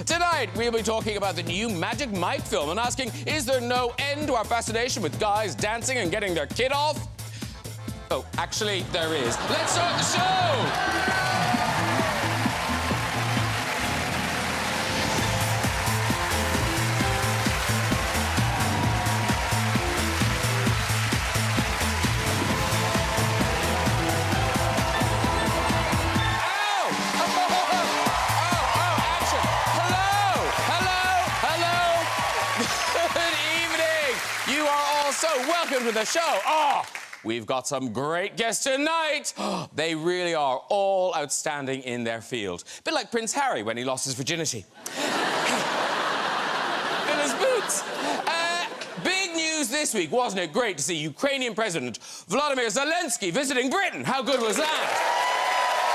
Tonight, we'll be talking about the new Magic Mike film and asking, is there no end to our fascination with guys dancing and getting their kid off? Oh, actually, there is. Let's start the show! So welcome to the show. We've got some great guests tonight. They really are all outstanding in their field. A bit like Prince Harry when he lost his virginity. In his boots. Big news this week, wasn't it? Great to see Ukrainian President Volodymyr Zelensky visiting Britain. How good was that?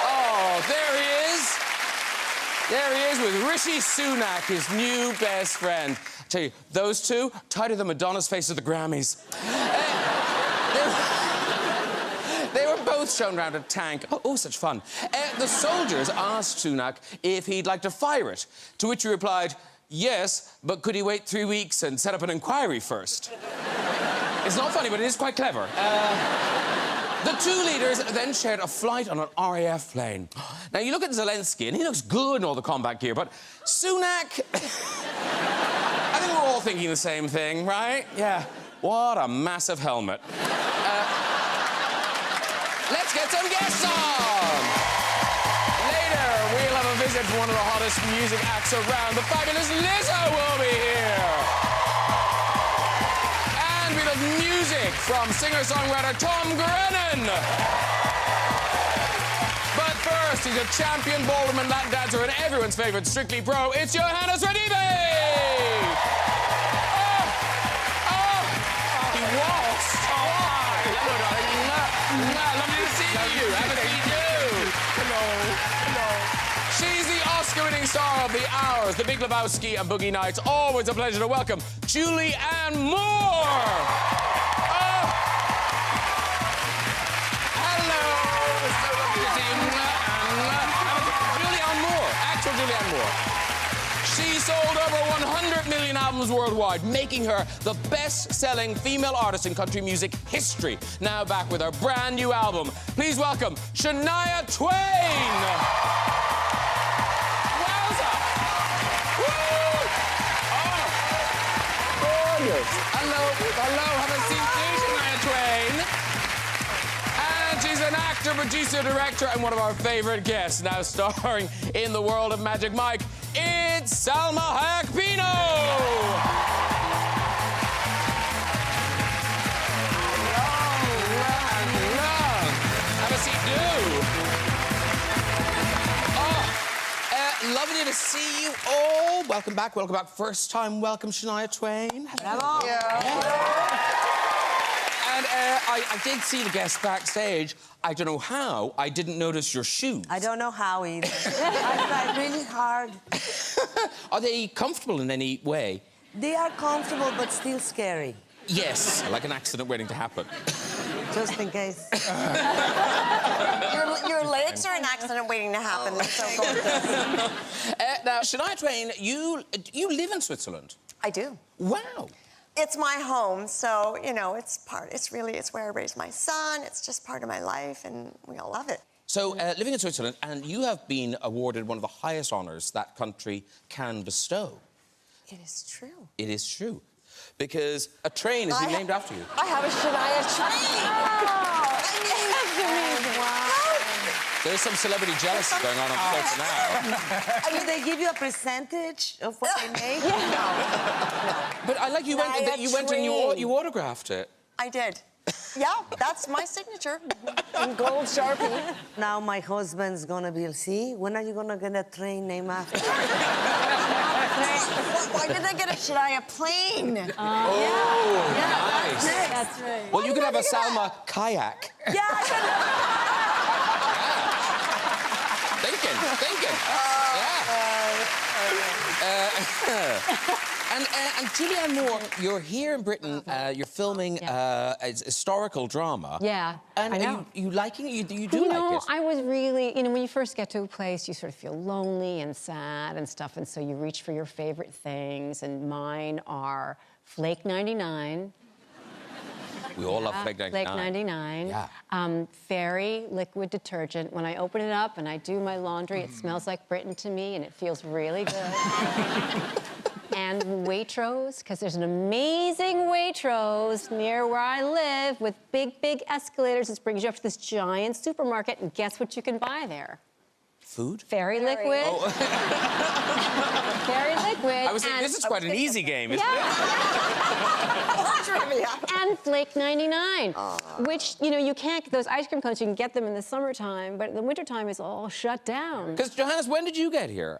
Oh, there he is. There he is with Rishi Sunak, his new best friend. I tell you, those two, tighter than Madonna's face at the Grammys. They were both shown around a tank. Oh, such fun. The soldiers asked Sunak if he'd like to fire it, to which he replied, yes, but could he wait 3 weeks and set up an inquiry first? It's not funny, but it is quite clever. The two leaders then shared a flight on an RAF plane. Now, you look at Zelensky, and he looks good in all the combat gear, but Sunak... I think we're all thinking the same thing, right? Yeah. What a massive helmet. Let's get some guests on! Later, we'll have a visit from one of the hottest music acts around. The fabulous Lizzo will be here. And we have music from singer-songwriter Tom Grennan. But first, he's a champion ballroom and Latin dancer and everyone's favourite Strictly Pro. It's Johannes Radebe! He walks. Hello, darling. Lovely to see you. Haven't seen you. Hello. She's the Oscar-winning star of The Hours, The Big Lebowski and Boogie Nights. Always a pleasure to welcome Julianne Moore. Hello. So lovely to see you. Julianne Moore, actual Julianne Moore. She sold over 100 million albums worldwide, making her the best-selling female artist in country music history. Now back with her brand new album. Please welcome Shania Twain. Wowza! Woo! Oh, gorgeous. Hello, have a seat, please, Shania Twain. And she's an actor, producer, director, and one of our favorite guests, now starring in the world of Magic Mike. It's Salma Hayek Pinault! Hello. Have a seat, do. Lovely to see you all. Welcome back. First time welcome, Shania Twain. Hello. And I did see the guests backstage. I don't know how. I didn't notice your shoes. I don't know how either. I tried really hard. Are they comfortable in any way? They are comfortable, but still scary. Yes, like an accident waiting to happen. Just in case. Your legs are an accident waiting to happen. That's so gorgeous. Now, Shania Twain, you live in Switzerland. I do. Wow. It's my home, so, you know, it's where I raised my son. It's just part of my life, and we all love it. So, living in Switzerland, and you have been awarded one of the highest honours that country can bestow. It is true. It is true. Because a train has been named after you. I have a Shania Twain. Wow. There's some celebrity jealousy going on upstairs now. Do they give you a percentage of what they make? No. But I like you went and you autographed it. I did. Yeah, that's my signature. In gold Sharpie. Now my husband's gonna be, see, when are you gonna get a train named after you? Why did I get a Shania plane? Nice. That's right. Well, you could have a Salma kayak. Yeah, I could. Thinking. And Julianne Moore, you're here in Britain. You're filming a historical drama. Yeah, And I know. Are you liking it? You do like it? I was really, when you first get to a place, you sort of feel lonely and sad and stuff, and so you reach for your favorite things, and mine are Flake 99. We all love Flake 99. Flake 99. Yeah. Fairy liquid detergent. When I open it up and I do my laundry, it smells like Britain to me, and it feels really good. And Waitrose, because there's an amazing Waitrose near where I live with big, big escalators. It brings you up to this giant supermarket, and guess what you can buy there? Food? Fairy liquid. Oh. Fairy liquid. I was thinking, this is quite an easy game, isn't Trivia. And Flake 99, which, you can't, those ice cream cones, you can get them in the summertime, but in the wintertime, it's all shut down. Because, Johannes, when did you get here?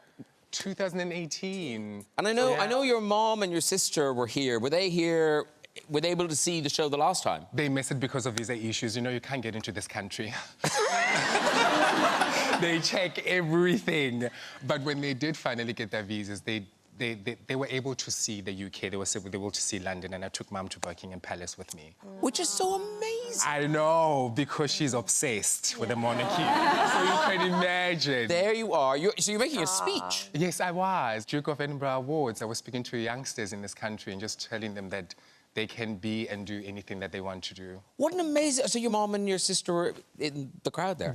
2018. And I know your mom and your sister were here. Were they here? Were they able to see the show the last time? They missed it because of visa issues. You can't get into this country. They check everything. But when they did finally get their visas, they were able to see the UK. They were able to see London, and I took Mum to Buckingham Palace with me. Which is so amazing. I know, because she's obsessed with the monarchy. So you can imagine. There you are. So you're making a speech. Yes, I was. Duke of Edinburgh Awards. I was speaking to youngsters in this country and just telling them that they can be and do anything that they want to do. What an amazing... So your mom and your sister were in the crowd there?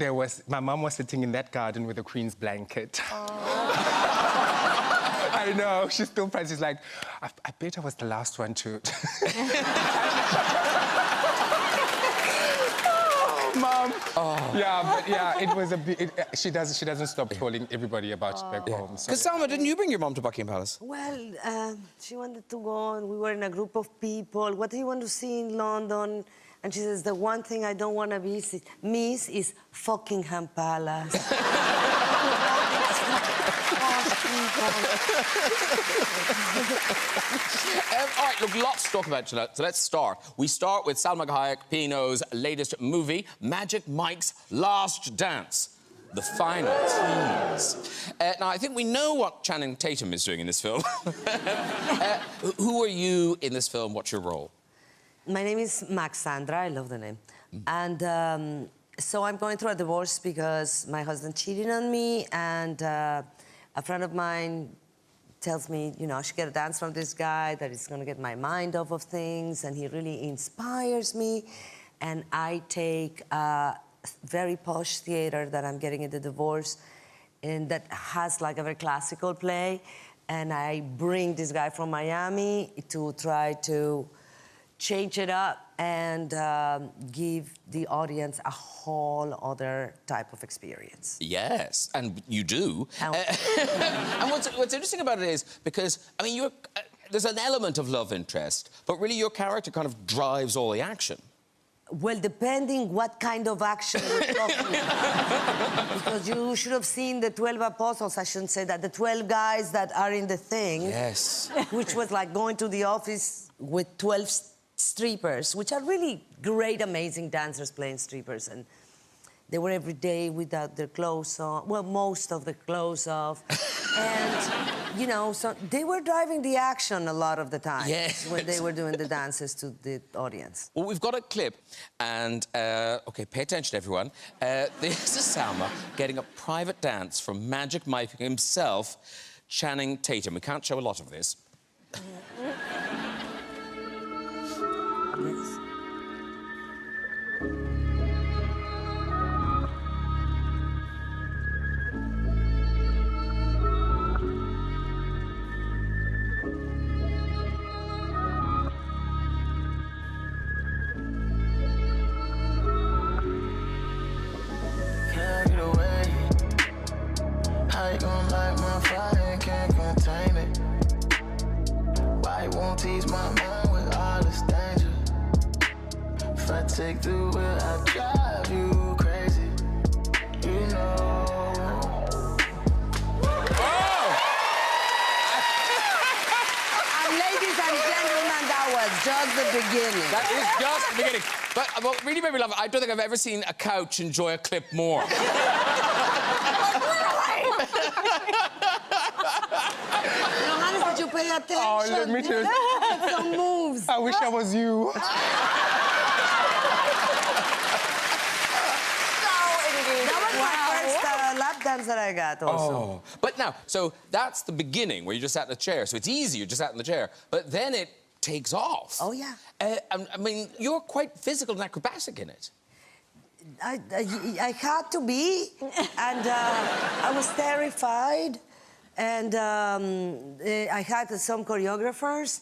My mum was sitting in that garden with a Queen's blanket. I know, she's still proud. She's like, I bet I was the last one to... Mum. Yeah, but yeah, it was a bit... She doesn't stop telling everybody about it back home. Because, Salma, didn't you bring your mom to Buckingham Palace? Well, she wanted to go, and we were in a group of people. What do you want to see in London? And she says, the one thing I don't want to miss is Buckingham Palace. All right, look, lots to talk about tonight, so let's start. We start with Salma Hayek Pinault's latest movie, Magic Mike's Last Dance, the final tease. Now, I think we know what Channing Tatum is doing in this film. Who are you in this film? What's your role? My name is Maxandra. I love the name. And so I'm going through a divorce because my husband cheated on me, and a friend of mine tells me, I should get a dance from this guy, that is going to get my mind off of things, and he really inspires me. And I take a very posh theater that I'm getting in the divorce, and that has like a very classical play, and I bring this guy from Miami to try to change it up and give the audience a whole other type of experience. Yes, and you do. And what's interesting about it is, because, there's an element of love interest, but really your character kind of drives all the action. Well, depending what kind of action we're talking about. Because you should have seen the 12 apostles, I shouldn't say that, the 12 guys that are in the thing. Yes. Which was like going to the office with 12 strippers, which are really great, amazing dancers playing strippers. And they were every day without their clothes on, well, most of the clothes off. And, so they were driving the action a lot of the time. Yes. When they were doing the dances to the audience. Well, we've got a clip, and, OK, pay attention, everyone. This is Salma getting a private dance from Magic Mike himself, Channing Tatum. We can't show a lot of this. Yes. Can't get away. How you gon' light my fire and can't contain it? Why you won't tease my mind with all this danger? If I take the wheel, I'll drive you crazy. And ladies and gentlemen, that was just the beginning. That is just the beginning. But what really made me laugh, I don't think I've ever seen a couch enjoy a clip more. Johannes, did you pay attention. Oh, let me just... Some moves. I wish I was you. That was my first lap dance that I got also. Oh. But now, so that's the beginning where you just sat in the chair. So it's easy, you just sat in the chair. But then it takes off. Oh, yeah. I mean, you're quite physical and acrobatic in it. I had to be, and I was terrified, and I had some choreographers,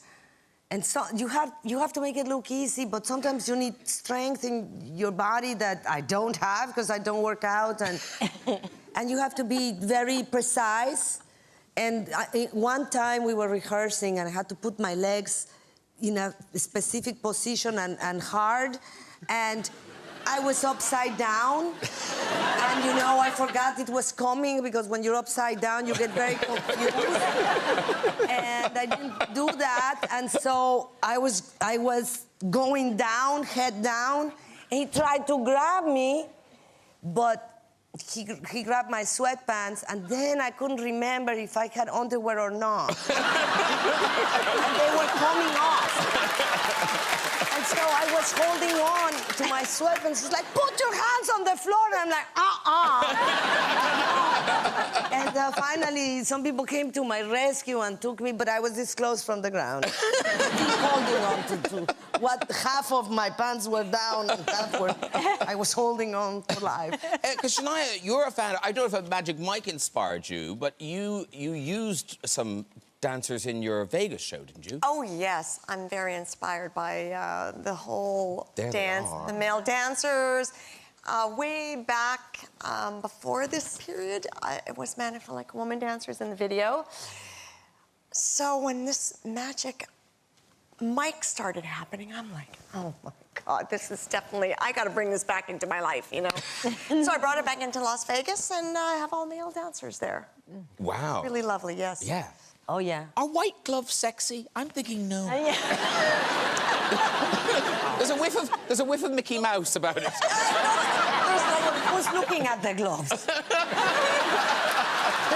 and so you have to make it look easy, but sometimes you need strength in your body that I don't have because I don't work out, and and you have to be very precise. And one time we were rehearsing, and I had to put my legs in a specific position and hard, and I was upside down, and you know, I forgot it was coming because when you're upside down, you get very confused. And I didn't do that, and so I was going down, head down, and he tried to grab me, but he grabbed my sweatpants, and then I couldn't remember if I had underwear or not. And they were coming off. And so I was holding on to my sweatpants. He's like, put your hands on the floor. And I'm like, And finally, some people came to my rescue and took me, but I was this close from the ground. Still holding on to what half of my pants were down and half were... I was holding on for life. Because Shania, you're a fan. I don't know if Magic Mike inspired you, but you used some dancers in your Vegas show, didn't you? Oh, yes. I'm very inspired by the whole There they dance, are. the male dancers. Way back before this period, it was Man for Like Woman dancers in the video. So when this Magic Mike started happening, I'm like, oh my God, this is definitely, I got to bring this back into my life, you know? So I brought it back into Las Vegas, and I have all male dancers there. Wow. Really lovely, yes. Yeah. Oh, yeah. Are white gloves sexy? I'm thinking no. Yeah. There's a whiff of Mickey Mouse about it. There's no one who's looking at the gloves. There's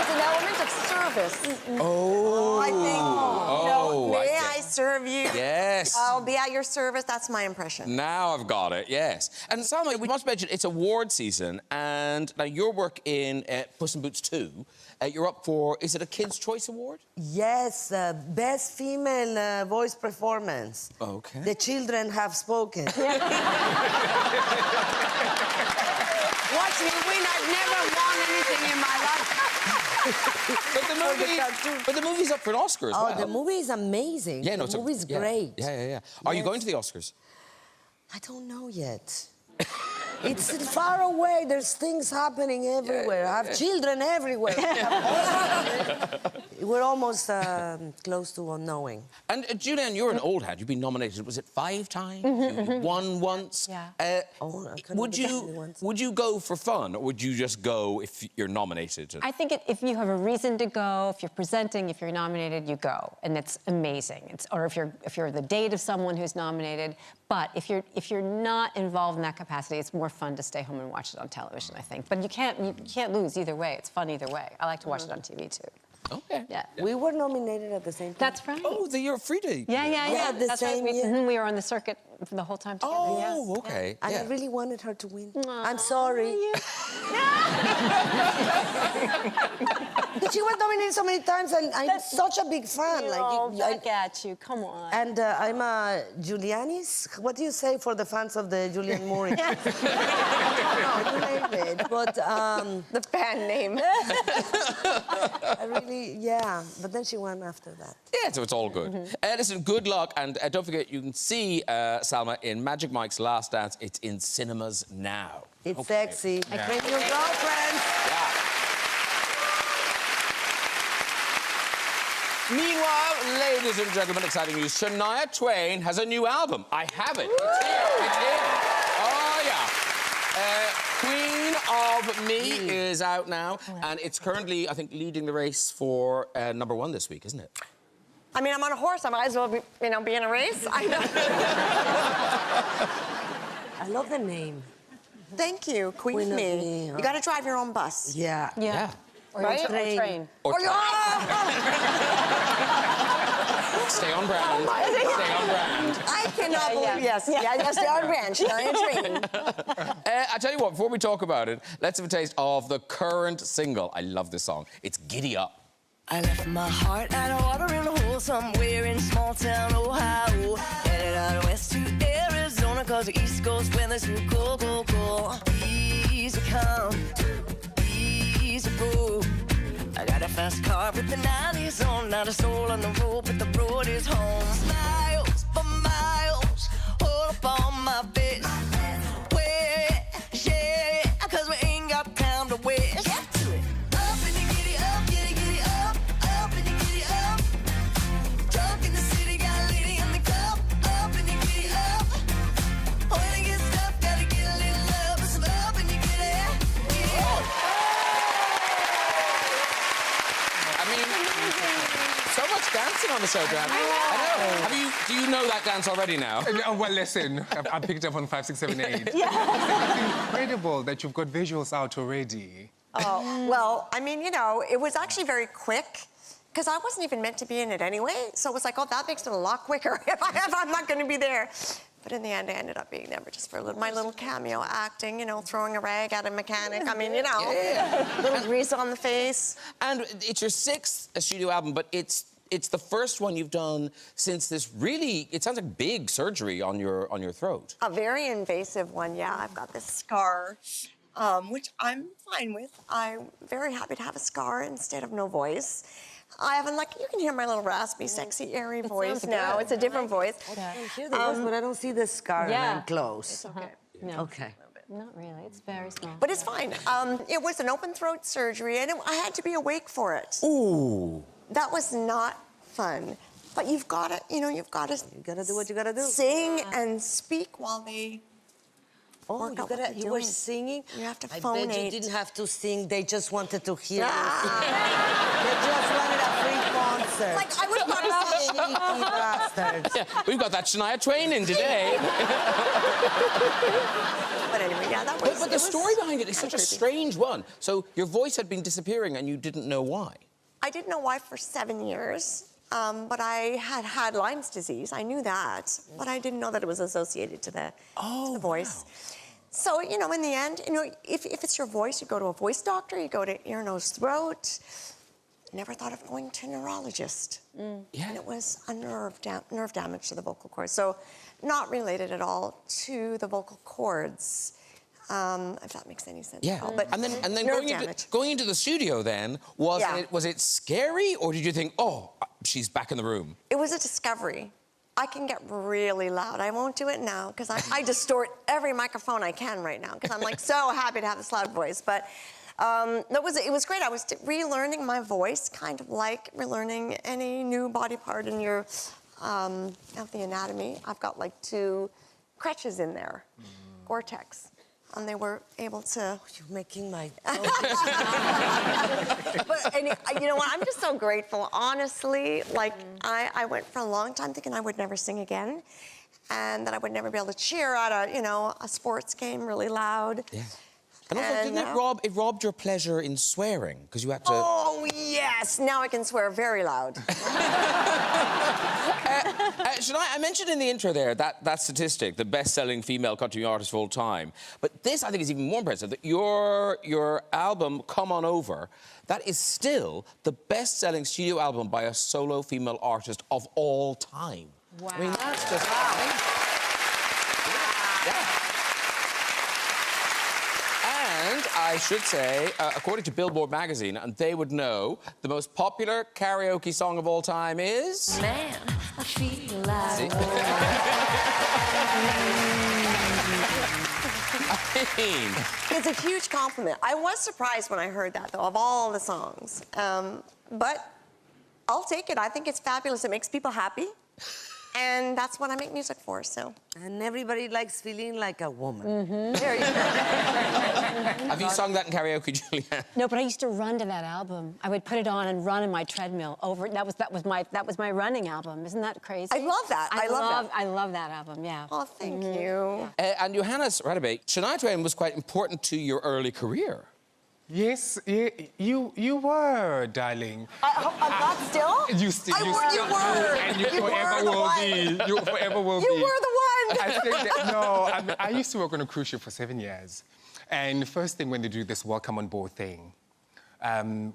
an element of service. Oh. I think, Oh, may I I serve you? Yes. I'll be at your service. That's my impression. Now I've got it, yes. And Salma, we must mention it's award season, and now your work in Puss in Boots 2, you're up for, is it a Kids' Choice Award? Yes, best female voice performance. Okay. The children have spoken. Watch me win. I've never won anything in my life. But the movie's up for an Oscar as well. Oh, the movie is amazing. Yeah, no, the movie's yeah, great. Yeah. Are you going to the Oscars? I don't know yet. It's far away. There's things happening everywhere. I have children everywhere. We're almost close to unknowing. And Julianne, you're an old hat. You've been nominated, was it 5 times? You won once. Yeah. Would you go for fun, or would you just go if you're nominated? I think if you have a reason to go, if you're presenting, if you're nominated, you go, and it's amazing. Or if you're the date of someone who's nominated. But if you're not involved in that capacity, it's more fun to stay home and watch it on television, I think. But you can't lose either way. It's fun either way. I like to watch it on TV too. Okay. Yeah. We were nominated at the same time. That's right. Oh, you're free to. Yeah. the That's same right. year. We were on the circuit for the whole time together. Oh, okay. And yeah. I really wanted her to win. Aw, I'm sorry. But she was nominated so many times, and I'm such a big fan. Oh, back at you. Come on. And I'm a Juliannis. What do you say for the fans of the Julianne Moore? I don't know, you name it. But The band name. I really, yeah. But then she won after that. Yeah, so it's all good. Listen, good luck, and don't forget, you can see Salma in Magic Mike's Last Dance. It's in cinemas now. It's sexy. Yeah. Bring your girlfriends. Yeah. Meanwhile, ladies and gentlemen, exciting news. Shania Twain has a new album. I have it. It's here. It's here. Oh, yeah. Queen of Me is out now, and it's currently, I think, leading the race for #1 this week, isn't it? I mean, I'm on a horse. I might as well be in a race. I know. I love the name. Thank you, Queen of Me. You got to drive your own bus. Yeah. Yeah. Or Right? train. Or Or on brand. Stay on brand. I cannot believe, yes, stay on brand, Shania Twain. I tell you what, before we talk about it, let's have a taste of the current single. I love this song. It's Giddy Up. I left my heart out of water in a hole somewhere in small town Ohio. Headed out west to Arizona, cause the East Coast weather's too cold, cold, cold. Easy come, easy go. I got a fast car with the 90s on, not a soul on the road, but the road is home. Miles for miles, all up on my face. Where, yeah, cause we ain't got time to waste. Get to it. Up and you giddy up, giddy, giddy up. Up and you giddy up. Drunk in the city, got a lady in the cup. Up and you giddy up. When I get stuff, gotta get a little love. Some up and you giddy up. Giddy up. I mean, so much dancing on the show, Dan. I know. Do you know that dance already now? Well, listen, I picked up on 5, 6, 7, 8. Yeah. It's incredible that you've got visuals out already. Oh, well, I mean, you know, it was actually very quick, because I wasn't even meant to be in it anyway. So it was like, oh, that makes it a lot quicker if I'm not going to be there. But in the end, I ended up being there just for my little cameo acting, you know, throwing a rag at a mechanic. I mean, you know, little grease on the face. And it's your 6th studio album, but it's the first one you've done since this really, it sounds like big surgery on your throat. A very invasive one, yeah. I've got this scar, which I'm fine with. I'm very happy to have a scar instead of no voice. I haven't, like, you can hear my little raspy, sexy, airy voice now. good. It's a different voice. I hear the voice, but I don't see the scar and I'm close. It's okay. No. Okay. Not really. It's very small. But it's fine. It was an open throat surgery, and I had to be awake for it. Ooh. That was not fun. But you've got to, you know, You gotta do what you gotta do. sing and speak while they Oh, work out what you they're were doing. singing? You have to I bet phonate. you didn't have to sing. They just wanted to hear you Ah. sing. They just wanted a free concert. Like, I was about to say, Cheeky bastards. Yeah, we've got that Shania Twain in today. but anyway, yeah, that was... But the story behind it is such a strange one. So your voice had been disappearing and you didn't know why. I didn't know why for 7 years, but I had Lyme's disease. I knew that, but I didn't know that it was associated to the voice. Wow. So, you know, in the end, you know, if it's your voice, you go to a voice doctor, you go to ear, nose, throat. Never thought of going to a neurologist. Yeah. And it was a nerve damage to the vocal cords. So not related at all to the vocal cords. If that makes any sense. Yeah, at all. But and then nerve damage. going into the studio then, was it scary or did you think, oh, she's back in the room? It was a discovery. I can get really loud. I won't do it now because I distort every microphone I can right now because I'm like so happy to have this loud voice. But it was great. I was relearning my voice, kind of like relearning any new body part in your of the anatomy. I've got like 2 crutches in there, Gore-Tex. And they were able to... You're making my... But you know what? I'm just so grateful. Honestly, like, I went for a long time thinking I would never sing again and that I would never be able to cheer at a sports game really loud. Yeah. And also, didn't it robbed your pleasure in swearing? Because you had to... Oh, yes! Now I can swear very loud. Shania, I mentioned in the intro there that statistic, the best-selling female country artist of all time. But this, I think, is even more impressive, that your album, Come On Over, that is still the best-selling studio album by a solo female artist of all time. Wow. I mean, that's just... Yeah. And I should say, according to Billboard magazine, and they would know, the most popular karaoke song of all time is... Man, I feel like... I mean... It's a huge compliment. I was surprised when I heard that, though, of all the songs. But I'll take it. I think it's fabulous. It makes people happy. And that's what I make music for, so. And everybody likes feeling like a woman. There you go. Have you sung that in karaoke, Julianne? No, but I used to run to that album. I would put it on and run in my treadmill over. That was my running album. Isn't that crazy? I love that. I love that album. Yeah. Oh, thank you. And Johannes Radebe, Shania Twain was quite important to your early career. Yes, you were, darling. I'm not still? You still You were. And you forever were the will one. be. You forever will be. You were the one. I think that, no, I used to work on a cruise ship for 7 years. And the first thing when they do this welcome on board thing,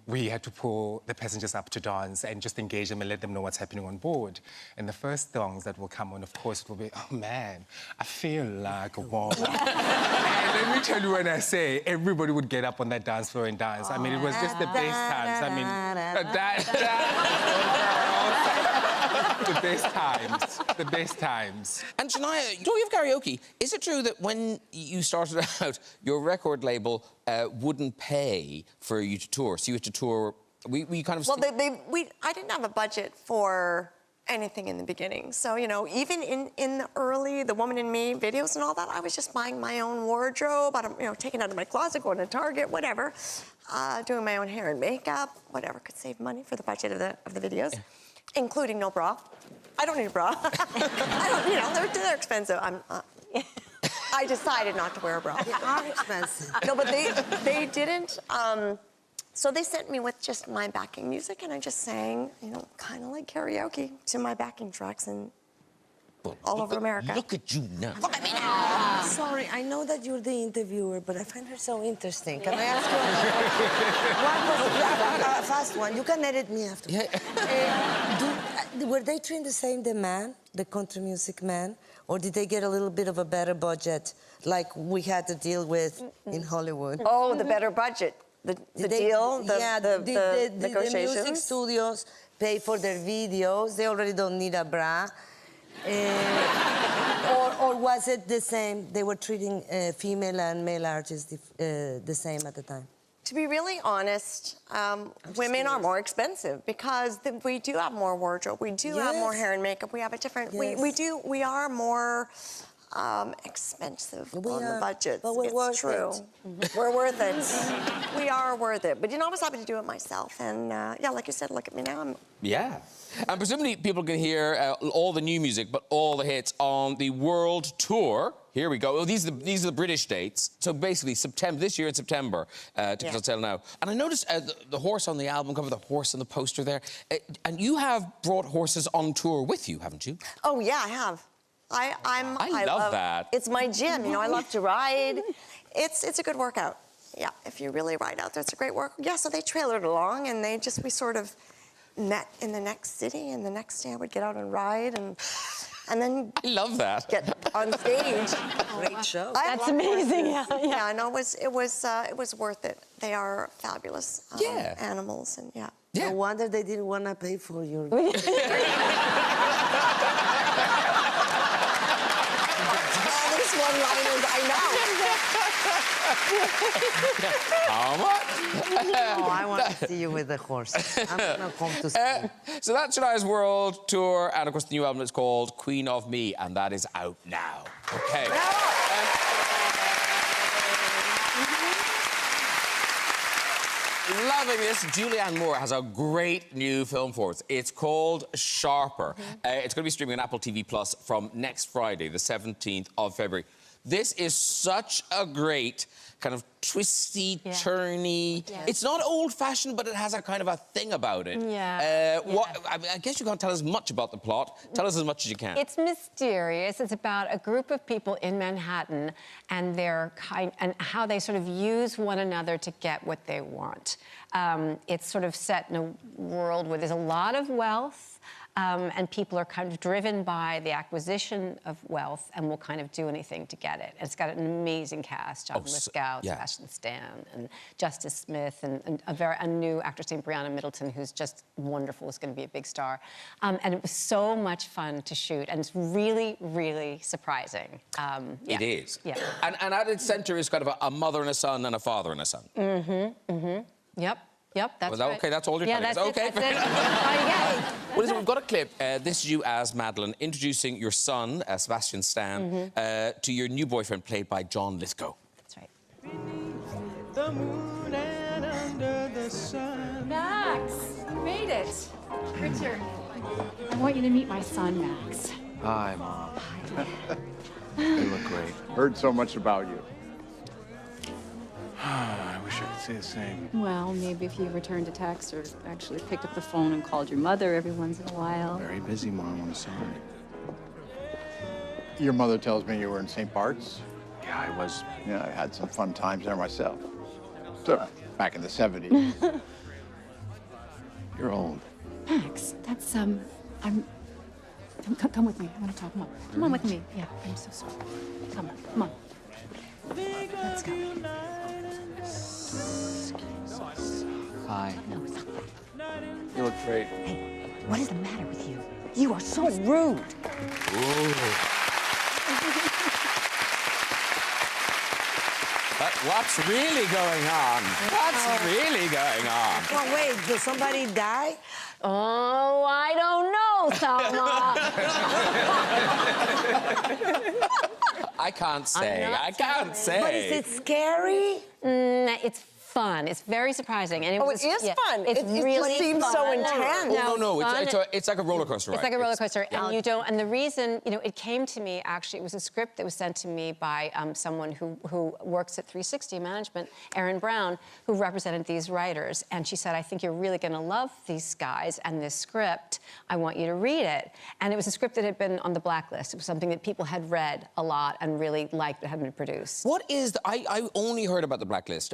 we had to pull the passengers up to dance and just engage them and let them know what's happening on board. And the first songs that will come on, of course, will be, oh, man, I feel like a woman. And let me tell you when I say, everybody would get up on that dance floor and dance. I mean, it was just the best times. I mean, the best times. The best times. And Shania, you know you have karaoke. Is it true that when you started out, your record label wouldn't pay for you to tour? So you had to tour. We kind of. Well, I didn't have a budget for anything in the beginning. So, you know, even in the early The Woman in Me videos and all that, I was just buying my own wardrobe, you know, taking it out of my closet, going to Target, whatever, doing my own hair and makeup, whatever could save money for the budget of the videos, including no bra. I don't need a bra. I don't, you know, they're expensive. I decided not to wear a bra. They are expensive. No, but they didn't. So they sent me with just my backing music, and I just sang, you know, kind of like karaoke to my backing tracks and all over America. Look at you now. Look at me now. Sorry, I know that you're the interviewer, but I find her so interesting. Can I ask you a fast one? You can edit me after. Were they trained the same, the man, the country music man? Or did they get a little bit of a better budget, like we had to deal with in Hollywood? Oh, the better budget. The deal, the negotiations. The music studios pay for their videos. They already don't need a bra. Or was it the same? They were treating female and male artists the same at the time? To be really honest, women are more expensive because we do have more wardrobe. We do have more hair and makeup. We have a different. We are more expensive on the budget. But we're worth it. We're worth it. We are worth it. But you know, I was happy to do it myself. And yeah, like you said, look at me now. Yeah. And presumably people can hear all the new music, but all the hits on the world tour. Here we go. Oh, these are the British dates. So basically, September this year in September. Tickets on sale now. And I noticed the horse on the album cover, the horse on the poster there. And you have brought horses on tour with you, haven't you? Oh yeah, I have. I love that. It's my gym. You know, I love to ride. It's a good workout. Yeah, if you really ride out there, it's a great workout. Yeah, so they trailered along, and we sort of met in the next city, and the next day I would get out and ride, and then I love that. Get on stage. Great show. That's amazing. Yeah, I know it was worth it. They are fabulous animals, and yeah. No wonder they didn't want to pay for you. One-liners, I know. How much? Oh, I want to see you with the horse. I'm gonna come to see. So that's Shania's world tour, and of course the new album is called Queen of Me, and that is out now. Okay. Loving this. Julianne Moore has a great new film for us. It's called Sharper. It's going to be streaming on Apple TV Plus from next Friday, the 17th of February. This is such a great kind of twisty, turny. Yeah. It's not old-fashioned, but it has a kind of a thing about it. I guess you can't tell us much about the plot. Tell us as much as you can. It's mysterious. It's about a group of people in Manhattan and and how they sort of use one another to get what they want. It's sort of set in a world where there's a lot of wealth. And people are kind of driven by the acquisition of wealth and will kind of do anything to get it. And it's got an amazing cast: John Lithgow, Sebastian Stan, and Justice Smith, and a new actress named Brianna Middleton, who's just wonderful, is going to be a big star. And it was so much fun to shoot, and it's really, really surprising. It is. Yeah. And at its centre is kind of a mother and a son and a father and a son. Yep, that's right. Okay, that's all you're telling us. Okay. That's it. Well, listen, we've got a clip. This is you as Madeline introducing your son, Sebastian Stan, to your new boyfriend, played by John Lithgow. That's right. The moon and under the sun. Max, you made it. Richard, I want you to meet my son, Max. Hi, Mom. You look great. Heard so much about you. I wish wish I could say the same. Well, maybe if you returned a text or actually picked up the phone and called your mother every once in a while. Very busy, Mom. I'm sorry. Your mother tells me you were in St. Bart's. Yeah, I was. Yeah, I had some fun times there myself. So, back in the 70s. You're old. Max, that's, come with me. I want to talk. Come on with me. Yeah, I'm so sorry. Come on. Let's go. Hi. No, stop. You look great. Hey, what is the matter with you? You are so rude. But what's really going on? What's really going on? Well, wait, did somebody die? Oh, I don't know, Salma. I can't say. I can't say. But is it scary? It's fun. It's very surprising. And Oh, it is fun. It's It really seems fun. so intense. No. It's like a roller coaster ride. It's like a roller coaster, and you don't. And the reason, it came to me actually. It was a script that was sent to me by someone who works at 360 Management, Erin Brown, who represented these writers. And she said, "I think you're really going to love these guys and this script. I want you to read it." And it was a script that had been on the blacklist. It was something that people had read a lot and really liked, but hadn't been produced. What is I only heard about the blacklist.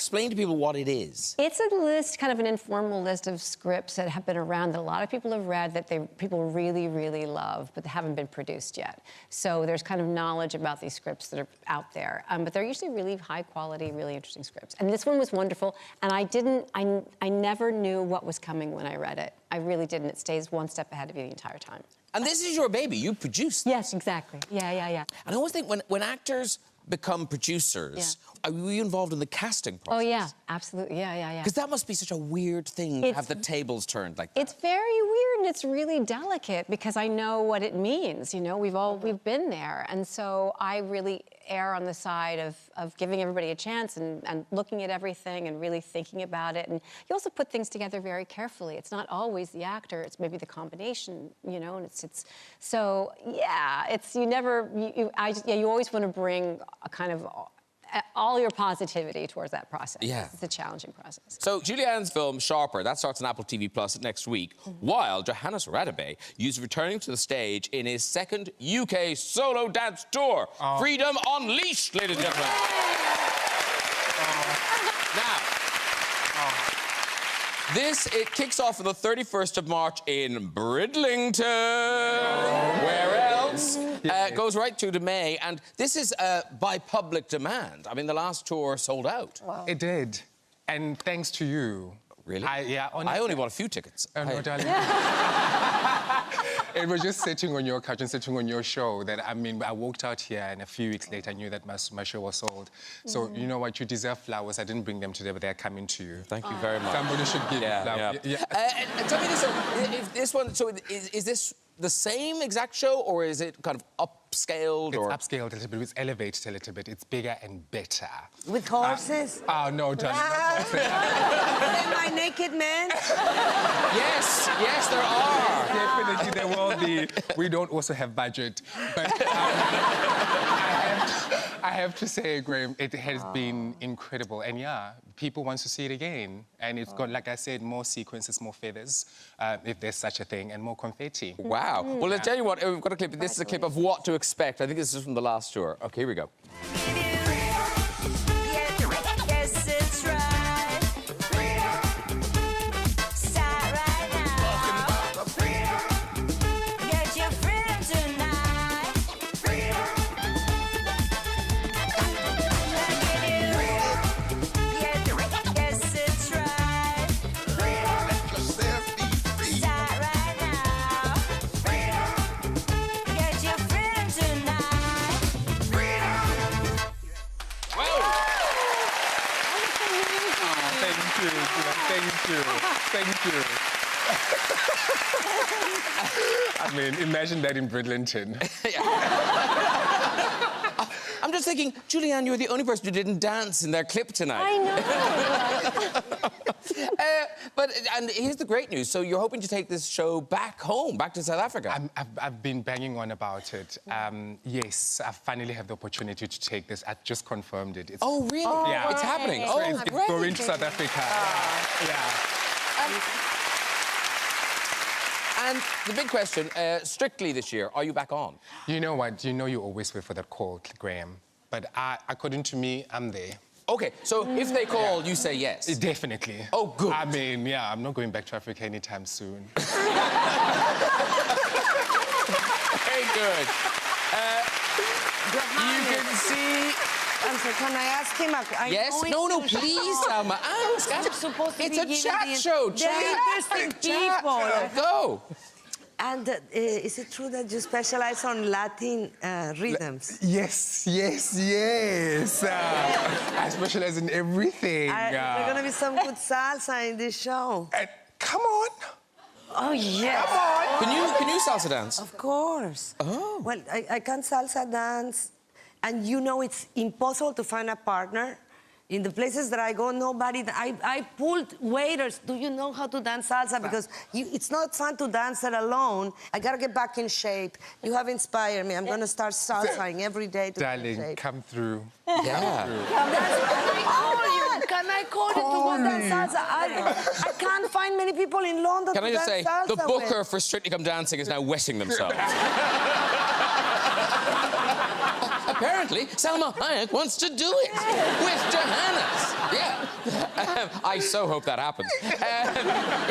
Explain to people what it is. It's a list, kind of an informal list of scripts that have been around that a lot of people have read, that people really, really love, but they haven't been produced yet. So there's kind of knowledge about these scripts that are out there, but they're usually really high quality, really interesting scripts. And this one was wonderful, and I never knew what was coming when I read it. I really didn't. It stays one step ahead of you the entire time. And this is your baby. You produced. Yes, exactly. Yeah. And I always think when actors become producers, are you involved in the casting process? Oh, yeah, absolutely. Yeah. Because that must be such a weird thing to have the tables turned like that. It's very weird, and it's really delicate because I know what it means. We've been there, and so I really err on the side of giving everybody a chance and looking at everything and really thinking about it. And you also put things together very carefully. It's not always the actor; it's maybe the combination, and it's so yeah. It's you always want to bring a kind of all your positivity towards that process. Yeah. It's a challenging process. So Julianne's film Sharper, that starts on Apple TV Plus next week, while Johannes Radebe is returning to the stage in his second UK solo dance tour. Freedom Unleashed, ladies and gentlemen. Now, it kicks off on the 31st of March in Bridlington. Where else? It goes right through to May, and this is by public demand. I mean, the last tour sold out. Wow. It did, and thanks to you. Really? I only bought a few tickets. Oh, no, darling. It was just sitting on your couch and sitting on your show that, I walked out here and a few weeks later I knew that my show was sold. So, you know what, you deserve flowers. I didn't bring them today, but they're coming to you. Thank you very much. Somebody should give you flowers. And tell me this, if this one, so is this the same exact show, or is it kind of upscaled? It's upscaled a little bit, it's elevated a little bit, it's bigger and better. With horses? Oh, no, darling. Am I naked man? Yes, there are. Definitely, there will be. We don't also have budget. But I have to say, Graham, it has been incredible. And yeah, people want to see it again. And it's got, like I said, more sequences, more feathers, if there's such a thing, and more confetti. Wow. Well, let's tell you what, we've got a clip. This is a clip of what to expect. I think this is from the last tour. OK, here we go. Thank you. I mean, imagine that in Bridlington. I'm just thinking, Julianne, you were the only person who didn't dance in their clip tonight. I know. And here's the great news. So you're hoping to take this show back home, back to South Africa? I've been banging on about it. Yes, I finally have the opportunity to take this. I just confirmed it. Oh, really? Oh, yeah. It's happening. It's Great. going to South Africa. Yeah. And the big question, strictly this year, are you back on? You know what? You know you always wait for that call, Graham. But according to me, I'm there. OK, so if they call, you say yes? Definitely. Oh, good. I mean, yeah, I'm not going back to Africa anytime soon. Very good. You can see... Can I ask him? Yes? No, please, Salma. Ask. It's a chat show. They're interesting people. Go. And is it true that you specialize on Latin rhythms? Yes. I specialize in everything. There's going to be some good salsa in this show. Come on. Oh, yes. Come on. Can you salsa dance? Of course. Oh. Well, I can salsa dance. And you know it's impossible to find a partner. In the places that I go, nobody... I pulled waiters. Do you know how to dance salsa? Because it's not fun to dance it alone. I got to get back in shape. You have inspired me. I'm going to start salsaing every day to get in shape. Darling, come through. Yeah. Can I call you to go dance salsa? I can't find many people in London Can I just say, the booker with. for Strictly Come Dancing is now wetting themselves. Apparently, Salma Hayek wants to do it with Johannes. Yeah. I so hope that happens.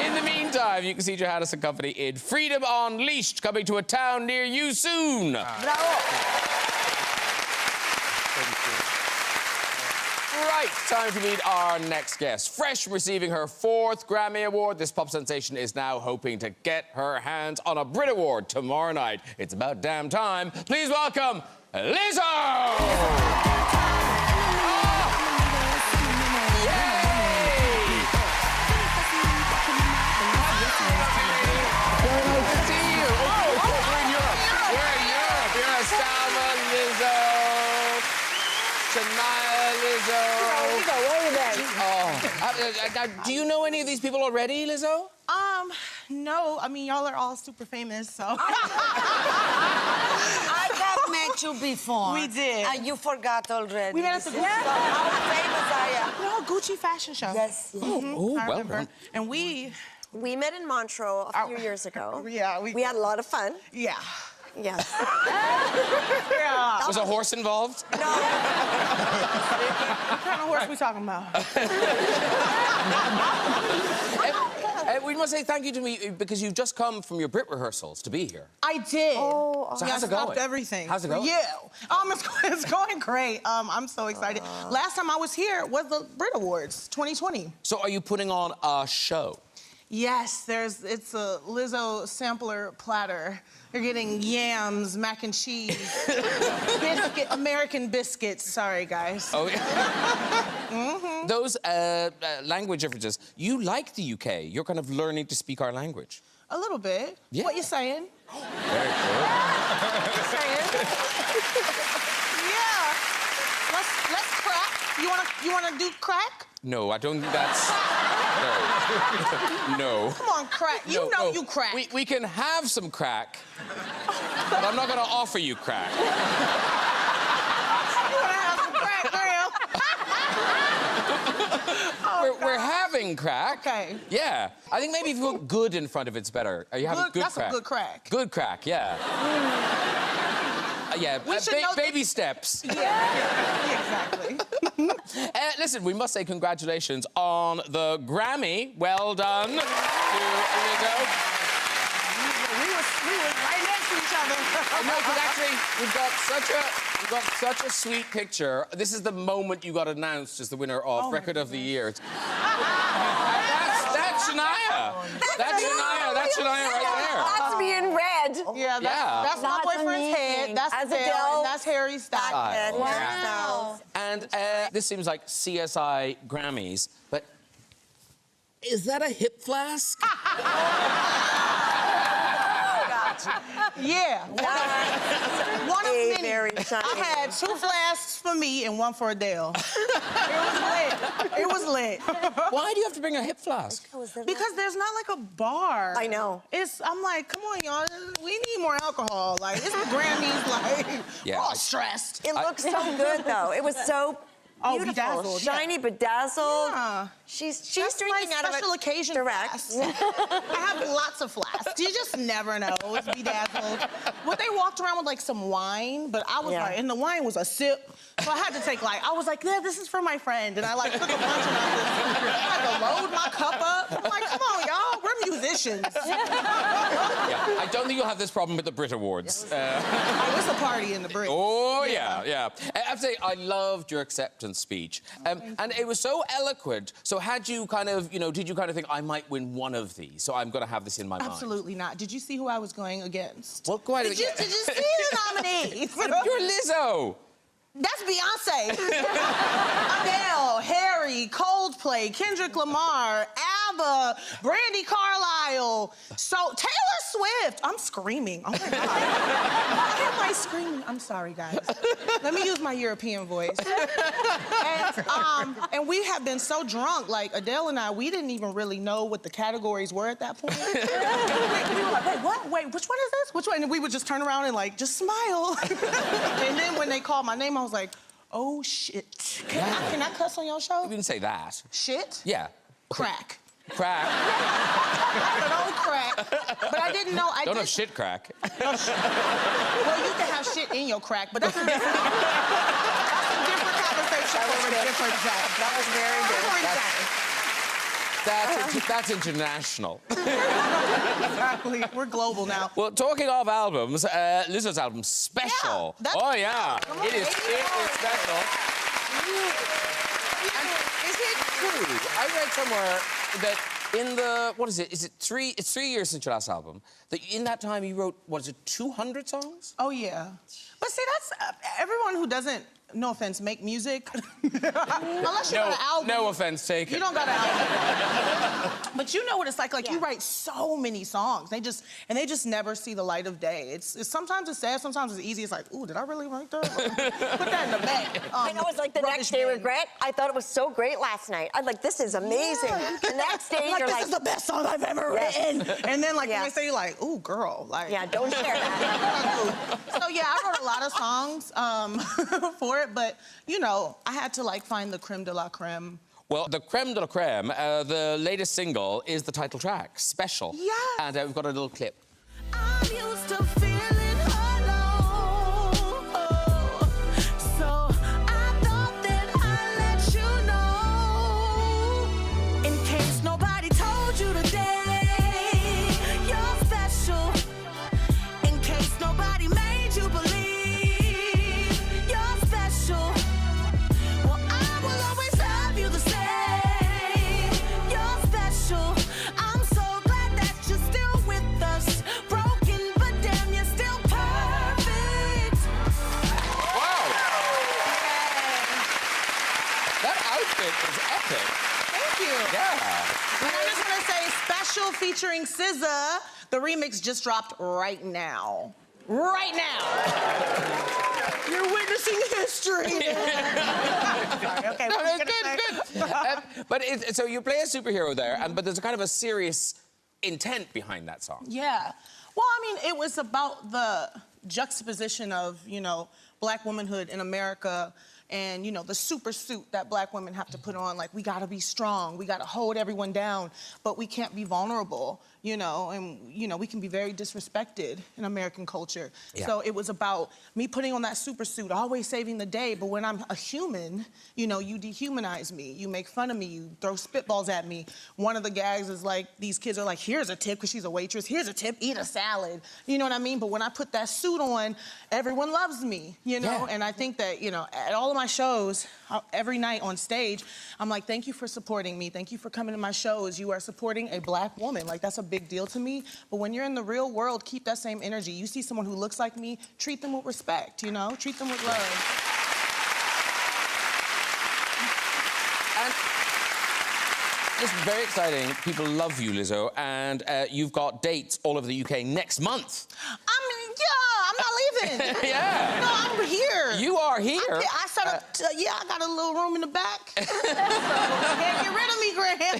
In the meantime, you can see Johannes and company in Freedom Unleashed, coming to a town near you soon. Bravo. Right, time to meet our next guest. Fresh from receiving her 4th Grammy Award, this pop sensation is now hoping to get her hands on a Brit Award tomorrow night. It's about damn time. Please welcome Lizzo! Oh! Yay! Very nice to see you. We're in Europe. We're in Europe. You're Salma, Lizzo, Shania, Lizzo. Do you know any of these people already, Lizzo? No. I mean, y'all are all super famous, so... I have met you before. We did. And you forgot already. We met at the Gucci. How famous I am. No, Gucci fashion show. Yes. Oh, I well remember. done. And we met in Montreux a few years ago. Yeah, we had a lot of fun. Yeah. Yes. Yeah. Was a horse involved? No. What kind of horse we talking about? We must say thank you to me because you've just come from your Brit rehearsals to be here. I did. Oh, so yeah, how's it I stopped going? everything. How's it going? Yeah. It's going great. I'm so excited. Last time I was here was the Brit Awards, 2020. So are you putting on a show? Yes, it's a Lizzo sampler platter. You're getting yams, mac and cheese, American biscuits. Sorry, guys. Oh, yeah. Those language differences, you like the UK. You're kind of learning to speak our language. A little bit. Yeah. What you saying? Very cool. What you saying? Yeah. Let's crack. You wanna do crack? No, I don't think that's... No. Come on, crack. You know you crack. We can have some crack, but I'm not going to offer you crack. You wanna have some crack, girl? We're having crack. Okay. Yeah. I think maybe if you put good in front of it's better. Are you having good that's crack? a good crack. Good crack, yeah. Yeah, baby steps. Yeah, exactly. Listen, we must say congratulations on the Grammy. Well done to Lizzo. We were right next to each other. No, but actually, we've got such a sweet picture. This is the moment you got announced as the winner of Record of the Year. That's Shania. That's Shania right there. That's me in red. Yeah, that's my boyfriend's head. That's Adele. And that's Harry Styles. Wow. And this seems like CSI Grammys, but is that a hip flask? Yeah. One of many. Very shiny. I had 2 flasks for me and 1 for Adele. It was lit. Why do you have to bring a hip flask? Because there's not like a bar. I know. I'm like, come on, y'all. We need more alcohol. Like, it's the Grammys, like, Yeah, we're all stressed. It looks so good, though. It was so beautiful. Bedazzled, yeah. Shiny, bedazzled. Yeah. She's That's drinking my out of special a occasion direct. flask. I have lots of flasks. You just never know. It's bedazzled. But they walked around with like some wine, but I was like, and the wine was a sip. So I had to take like, I was like, yeah, this is for my friend. And I like took a bunch of this. I had to load my cup up. I'm like, come on, y'all, we're musicians. Yeah, I don't think you'll have this problem with the Brit Awards. Oh, it's a party in the Brit. Oh, yeah. I have to say, I loved your acceptance speech. And it was so eloquent. So had you kind of, did you kind of think, I might win one of these, so I'm going to have this in my mind? Absolutely not. Did you see who I was going against? Well, go ahead. Did you see the nominees? You're Lizzo. That's Beyonce. Adele, Harry, Coldplay, Kendrick Lamar, ABBA, Brandy Carlisle. So Taylor Swift. I'm screaming. Oh my God. Why am I screaming? I'm sorry, guys. Let me use my European voice. And we have been so drunk, like Adele and I, we didn't even really know what the categories were at that point. We were like, wait, what? Wait, which one is this? Which one? And we would just turn around and like, just smile. And then when they called my name, I was like, oh, shit. Can I cuss on your show? You didn't say that. Shit? Yeah. Crack. Crack. I don't crack. But I didn't know. Don't have shit crack. Well, you can have shit in your crack, but that's a different conversation for a different time. That was very good. That's international. Exactly. We're global now. Well, talking of albums, Lizzo's album, Special. Yeah, oh, yeah. It is special. And is it true? I read somewhere that in the, what is it? Is it 3? It's 3 years since your last album. That in that time you wrote, what is it, 200 songs? Oh, yeah. But see, that's everyone who doesn't, no offense, make music. Unless you got an album. No offense taken. You don't got an album. But you know what it's like. Like, you write so many songs. They just never see the light of day. It's sometimes it's sad, sometimes it's easy. It's like, ooh, did I really write that? Put that in the bag. I know, it's like the next day regret. I thought it was so great last night. I'm like, this is amazing. Yeah. The next day, you're this like, is the best song I've ever written. And then, like, the next day, you're like, ooh, girl. Like, yeah, don't share that. So, yeah, I wrote a lot of songs for it, but, I had to, like, find the creme de la creme. Well, the creme de la creme, the latest single, is the title track, Special. Yeah. And we've got a little clip. I'm used to feeling alone, so I thought that I'd let you know. In case nobody told you today, you're special. In case nobody made you believe you're special. Well, I will always love you the same. You're special. I'm so glad that you're still with us. Broken, but damn, you're still perfect. Wow! That outfit is epic. Thank you. Yeah. And I just want to say, Special featuring SZA, the remix just dropped right now. Right now. You're witnessing history. Sorry, okay. No, it's good. But so you play a superhero there, but there's a kind of a serious intent behind that song. Yeah. Well, I mean, it was about the juxtaposition of, Black womanhood in America and, the super suit that Black women have to put on. Like, we gotta be strong, we gotta hold everyone down, but we can't be vulnerable, and, we can be very disrespected in American culture. Yeah. So it was about me putting on that super suit, always saving the day, but when I'm a human, you dehumanize me, you make fun of me, you throw spitballs at me. One of the gags is like, these kids are like, here's a tip, because she's a waitress, here's a tip, eat a salad. You know what I mean? But when I put that suit on, everyone loves me, Yeah. And I think that, at all of my shows, every night on stage, I'm like, thank you for supporting me. Thank you for coming to my shows. You are supporting a Black woman. Like, that's a big deal to me. But when you're in the real world, keep that same energy. You see someone who looks like me, treat them with respect, Treat them with love. And this is very exciting. People love you, Lizzo, and you've got dates all over the UK next month. I mean, I'm not leaving. Yeah. No, I'm here. You are here. I set up, yeah, I got a little room in the back. So, can't get rid of me, Graham.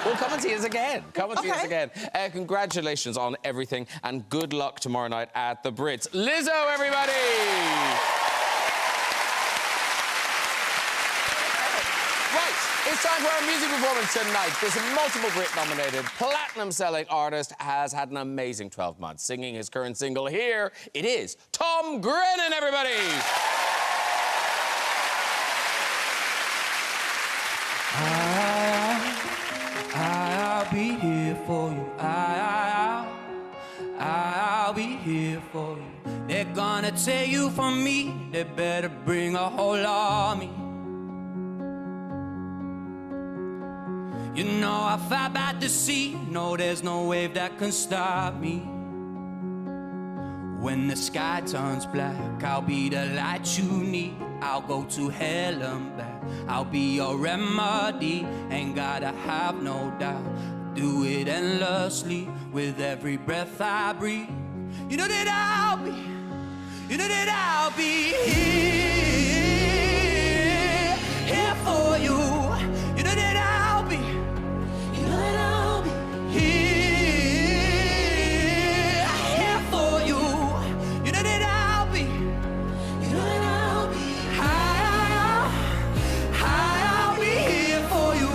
Well, come and see us again. Come and see us again. Congratulations on everything, and good luck tomorrow night at the Brits. Lizzo, everybody! Right, it's time for our music performance tonight. This multiple Brit-nominated, platinum-selling artist has had an amazing 12 months. Singing his current single here, it is Tom Grennan, everybody! I'll be here for you. I'll be here for you. They're gonna take you from me. They better bring a whole army. You know I fight by the sea. No, there's no wave that can stop me. When the sky turns black, I'll be the light you need. I'll go to hell and back. I'll be your remedy. Ain't gotta have no doubt. Do it endlessly with every breath I breathe. You know that I'll be, you know that I'll be here for you. You know that I'll be, you know that I'll be here for you. You know that I'll be, you know that I'll be, I'll be here for you.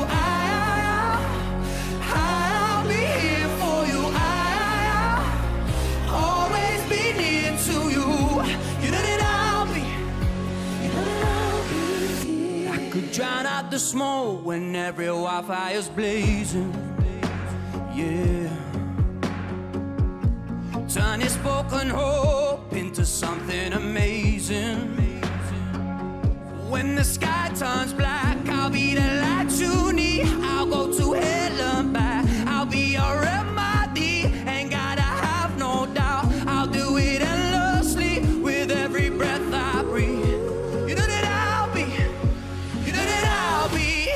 I'll be here for you. I'll always be near to you. You know that I'll be, you know that I'll be here. I could drown out the smoke when every wildfire's blazing. Yeah. Turn this broken hope into something amazing. When the sky turns black, I'll be the light you need. I'll go to hell and back. I'll be your remedy. Ain't gotta have no doubt. I'll do it endlessly with every breath I breathe. You know that I'll be, you know that I'll be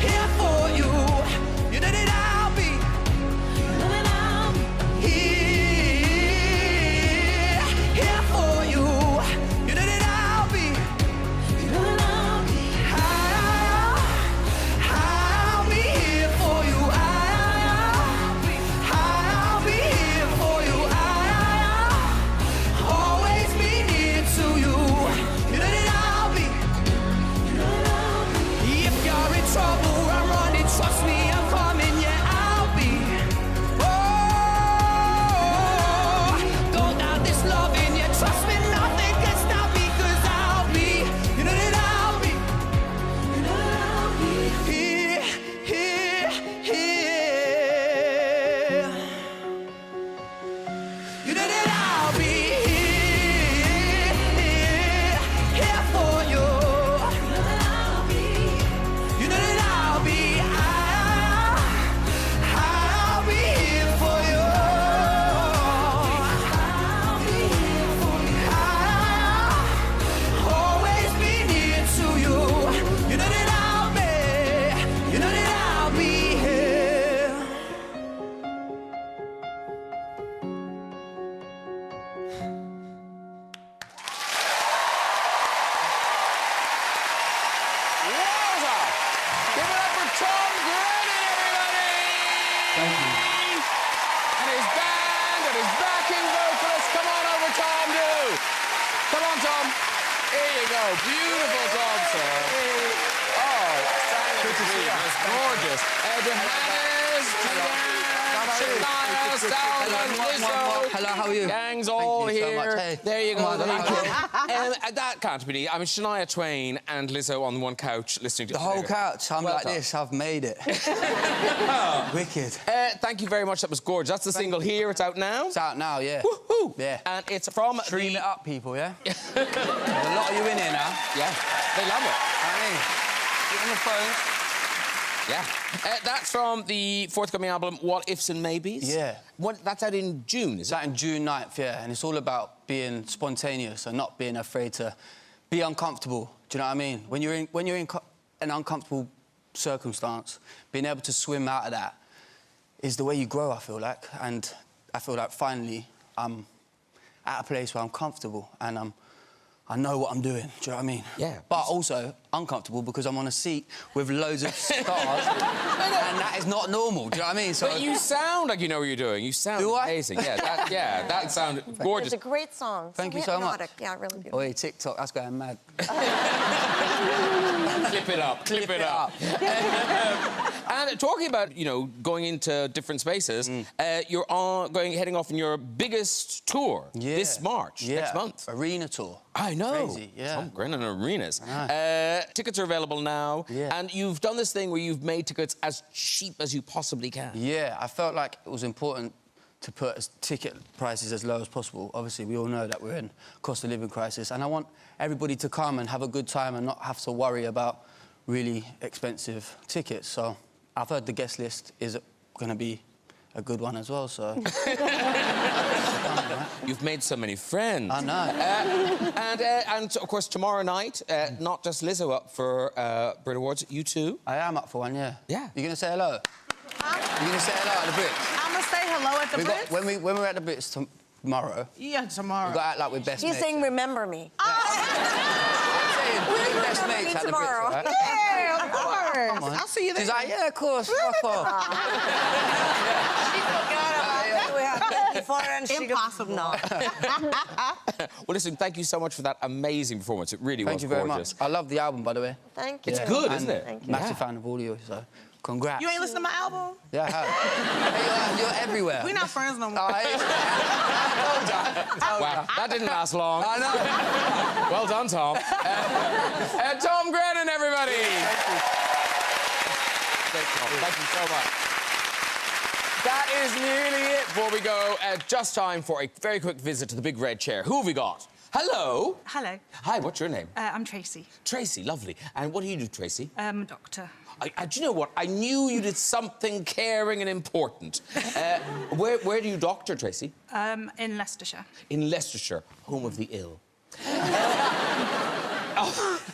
here for you. You know that I'll be, you know that I'll be here for you. You know that I'll be, you know that I'll be, I'll be here for you. I'll be here for you. I'll always be near to you. You know that I'll be, you know that I'll be. If you're in trouble, I'm running. Trust me, I'm coming. Yeah, I'll be. Oh, don't doubt this loving. Yeah, trust me, nothing can stop me. 'Cause I'll be, you know that I'll be, you know that I'll be here. You know that I'll be here for you. You know that I'll be, you know that I'll be, I'll be here for you. I'll be here for you. I'll always be near to you. You know that I'll be, you know that I'll be here. Wowza! Give it up for Tom Grennan, everybody! Thank you. And his band and his backing vocalist. Come on over, Tom, do. Come on, Tom. Here you go. Beautiful job, sir. Oh, good to see you. Gorgeous. Johannes, Julianne, Shania, Salma, Lizzo. Hello, how are you? Gang's all Thank you so here. much. Hey. There you go. Come on, Thank thank you. That can't be. I mean, Shania Twain and Lizzo on one couch listening to The whole couch, I'm Well like done. this, I've made it. Wicked. Thank you very much. That was gorgeous. That's the single here. It's out now. It's out now, yeah. Woohoo! Yeah. And it's from Stream the... it up, people, yeah? There's a lot of you in here now. Yeah, they love it. I mean, get on the phone. Yeah. That's from the forthcoming album, What Ifs and Maybes? Yeah. That's out in June, is It's it? out in June 9th, yeah, and it's all about being spontaneous and not being afraid to be uncomfortable. Do you know what I mean? When you're in an uncomfortable circumstance, being able to swim out of that is the way you grow, I feel like. And I feel like finally I'm at a place where I'm comfortable and I know what I'm doing, do you know what I mean? Yeah. But also uncomfortable because I'm on a seat with loads of stars and that is not normal, do you know what I mean? So But you sound like you know what you're doing. You sound Do I? amazing. Yeah, that sounded gorgeous. It's a great song. Thank you So so much. hypnotic. Yeah, really beautiful. Oh, yeah, TikTok, that's going mad. Clip it up, clip it up. And talking about, you know, going into different spaces, you're heading off on your biggest tour this March, next month. Arena tour. I know. Crazy, yeah. Tom Grennan arenas. I Tickets are available now. Yeah. And you've done this thing where you've made tickets as cheap as you possibly can. Yeah, I felt like it was important to put ticket prices as low as possible. Obviously, we all know that we're in cost of living crisis, and I want everybody to come and have a good time and not have to worry about really expensive tickets. So I've heard the guest list is going to be a good one as well, so... You've made so many friends. I know. And of course, tomorrow night, not just Lizzo up for Brit Awards, you too. I am up for one, yeah. Yeah. You going to say hello? You going to say hello at the Brits? I'm gonna say hello at the Brits. When we're at the Brits tomorrow... Yeah, tomorrow. We've got to act like we're best mates. He's saying, remember me. We're best mates at the tomorrow. Brits, right? Yeah, of course. I'll see you there. She's like, yeah, of course, fuck off. Impossible. No. Well, listen, thank you so much for that amazing performance. It really was Thank you very gorgeous. much. I love the album, by the way. Thank you. It's good, And isn't it? Thank you. Massive fan of all of you, so congrats. You ain't listened to my album? Yeah, I have. You're everywhere. We're not friends no more. Oh, Wow, that didn't last long. I know. Well done, Tom. Tom Grennan, everybody. Thank you so much. That is nearly it. Before we go, just time for a very quick visit to the big red chair. Who have we got? Hello. Hello. Hi, what's your name? I'm Tracy. Tracy, lovely. And what do you do, Tracy? I'm a doctor. Do you know what? I knew you did something caring and important. Where do you doctor, Tracy? In Leicestershire. In Leicestershire, home of the ill.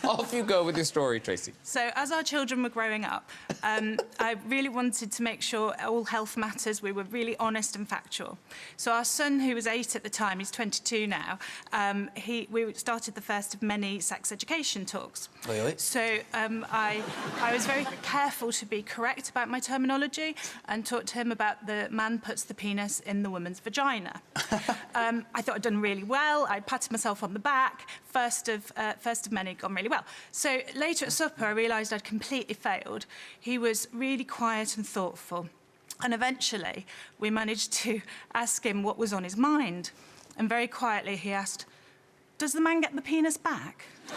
Off you go with your story, Tracy. So, as our children were growing up, I really wanted to make sure all health matters, we were really honest and factual. So our son, who was 8 at the time, he's 22 now, we started the first of many sex education talks. Really? So I was very careful to be correct about my terminology and talked to him about the man puts the penis in the woman's vagina. I thought I'd done really well. I patted myself on the back. First of many, gone really well. So later at supper, I realised I'd completely failed. He was really quiet and thoughtful. And eventually, we managed to ask him what was on his mind. And very quietly, he asked, does the man get the penis back? You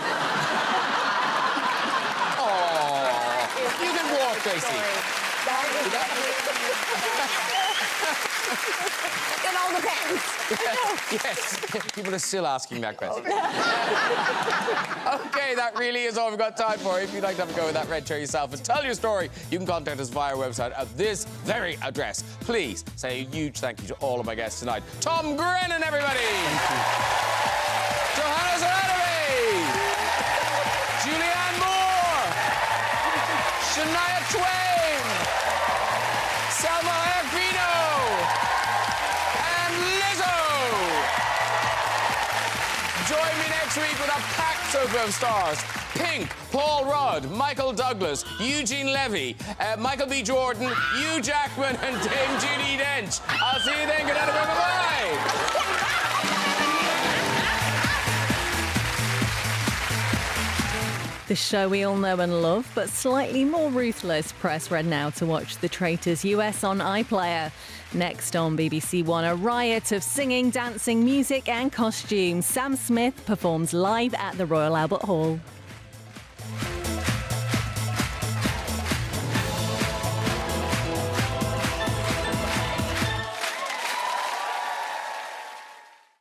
can walk, Tracy. It all depends. Yes, people are still asking that question. OK, that really is all we've got time for. If you'd like to have a go with that red chair yourself and tell your story, you can contact us via our website at this very address. Please say a huge thank you to all of my guests tonight. Tom Grennan, everybody! Johannes Radebe! Julianne Moore! Shania Twain! Salma Hayek Pinault! And Lizzo! Join me next week with a packed sofa of stars. Pink, Paul Rudd, Michael Douglas, Eugene Levy, Michael B. Jordan, Hugh Jackman, and Dame Judi Dench. I'll see you then. Good night, bye-bye. The show we all know and love, but slightly more ruthless. Press red now to watch The Traitors US on iPlayer. Next on BBC One, a riot of singing, dancing, music and costumes. Sam Smith performs live at the Royal Albert Hall.